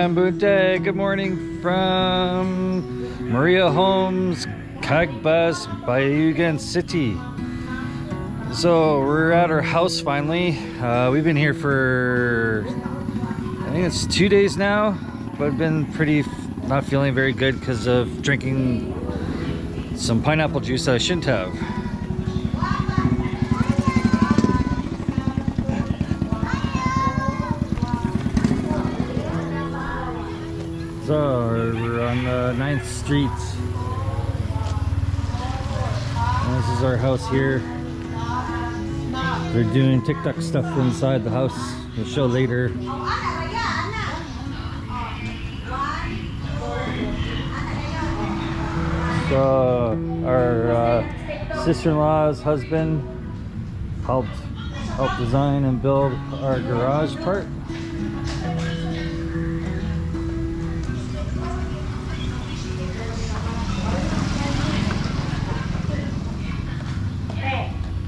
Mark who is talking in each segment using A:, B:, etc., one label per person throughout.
A: Mambunte, good morning from Marea Homes, Cagbas, Bayugan City. So we're at our house finally. We've been here for, I think it's 2 days now, but I've been not feeling very good because of drinking some pineapple juice that I shouldn't have. So we're on 9th Street. And this is our house here. They're doing TikTok stuff inside the house. We'll show later. So our sister-in-law's husband helped design and build our garage part.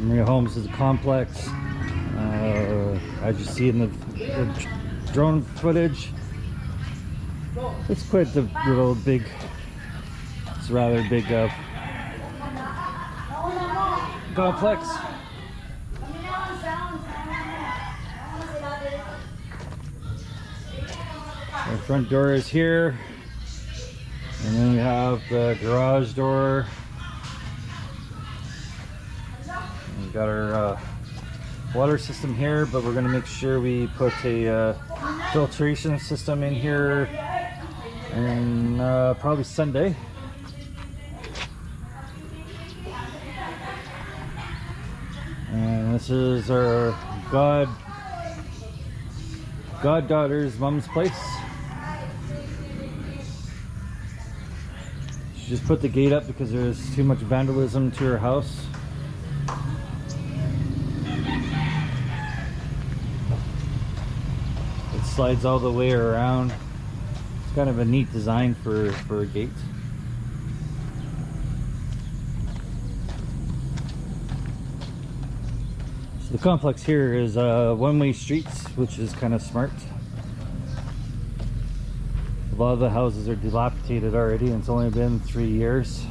A: Marea Homes is a complex. As you see in the drone footage, it's quite the little big. It's a rather big complex. Our front door is here, and then we have the garage door. We've got our water system here, but we're going to make sure we put a filtration system in here and probably Sunday. And this is our goddaughter's mom's place. She just put the gate up because there's too much vandalism to her house. It slides all the way around. It's kind of a neat design for a gate. The complex here is one-way streets, which is kind of smart. A lot of the houses are dilapidated already, and it's only been 3 years.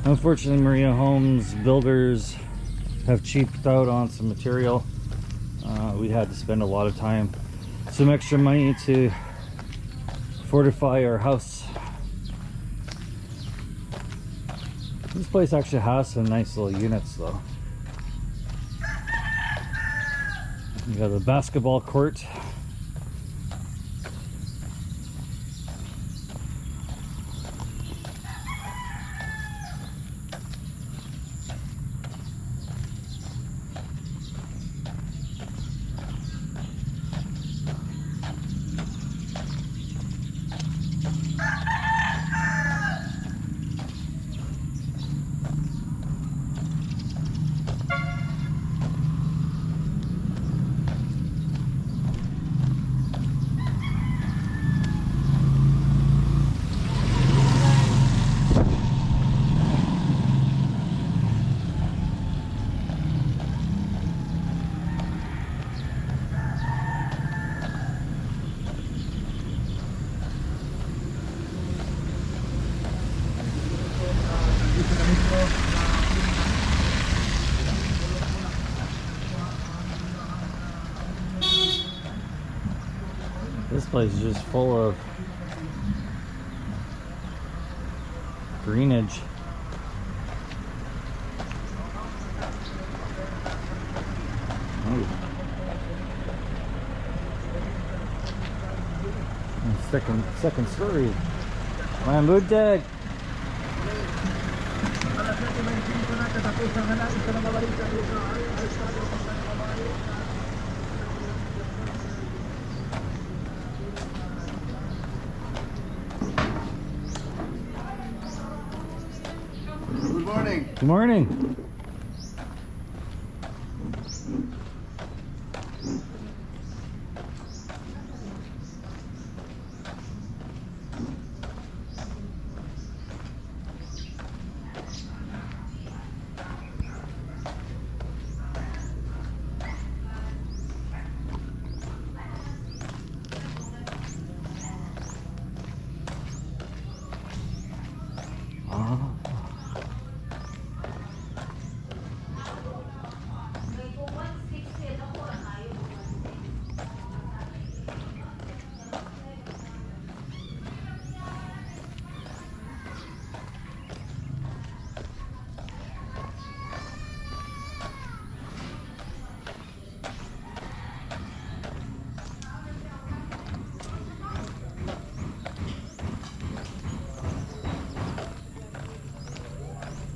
A: Unfortunately, Marea Homes builders have cheaped out on some material. We had to spend a lot of time, some extra money to fortify our house. This place actually has some nice little units though. You got a basketball court. This place is just full of greenage. Oh. Second story. Mambunte.
B: Good morning.
A: Good morning.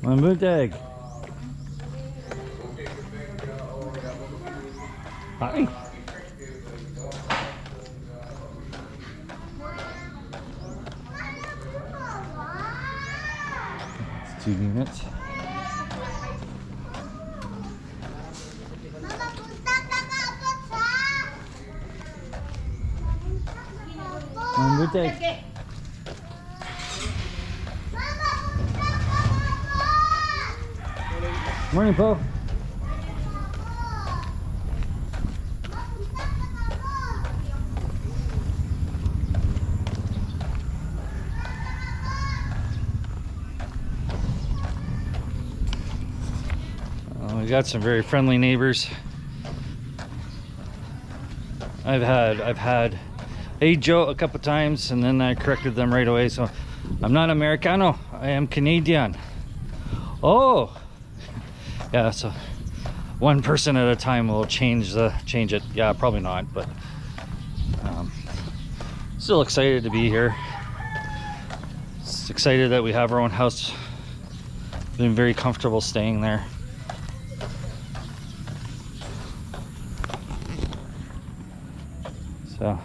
A: Mamuteg. Hi. It's 2 units. Mamuteg. Morning, Po. We got some very friendly neighbors. I've had a joke a couple times, and then I corrected them right away. So I'm not Americano. I am Canadian. Oh. Yeah, so one person at a time will change it. Yeah, probably not, but still excited to be here. Just excited that we have our own house. Been very comfortable staying there. So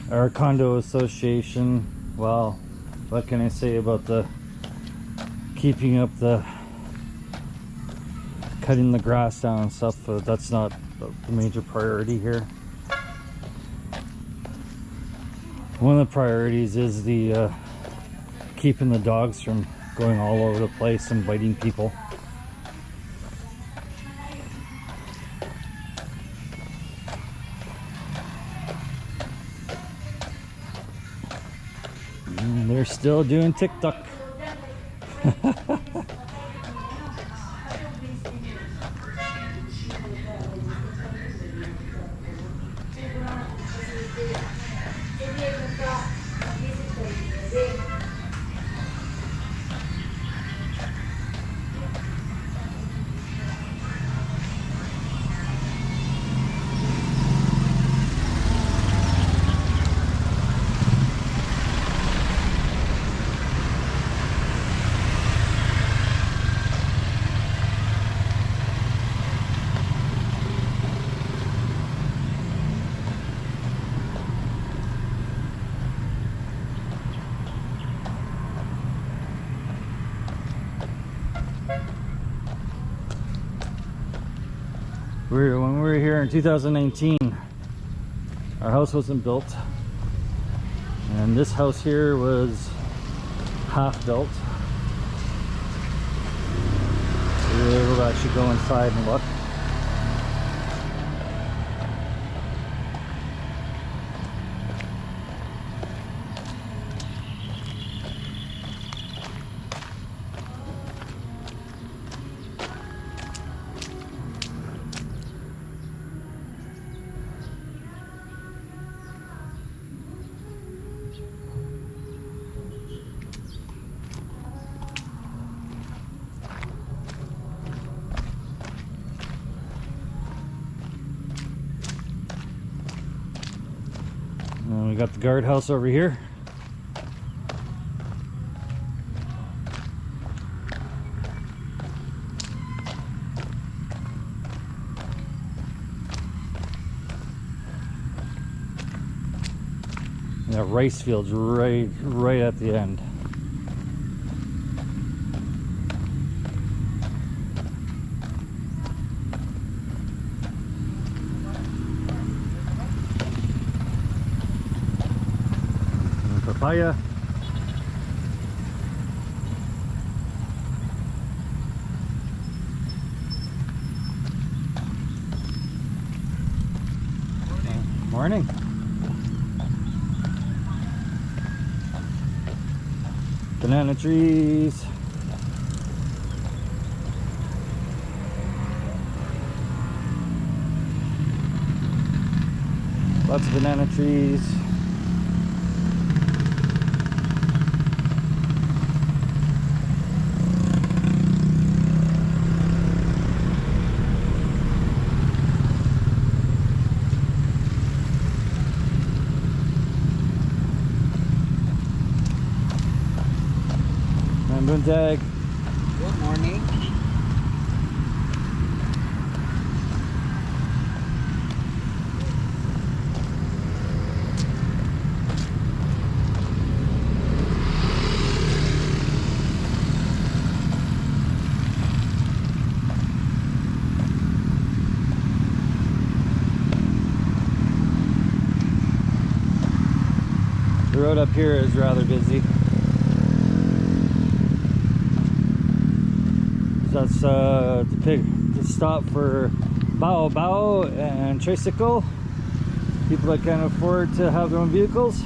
A: our condo association, well, what can I say about the keeping up the cutting the grass down and stuff? That's not the major priority here. One of the priorities is the keeping the dogs from going all over the place and biting people. They're still doing TikTok. When we were here in 2019, our house wasn't built, and this house here was half built. We were able to actually go inside and look. And we got the guardhouse over here. And that rice field's right at the end. Papaya. Morning. Banana trees. Lots of banana trees. Buntag.
B: Good morning.
A: The road up here is rather busy. That's to stop for bao and tricycle. People that can't afford to have their own vehicles.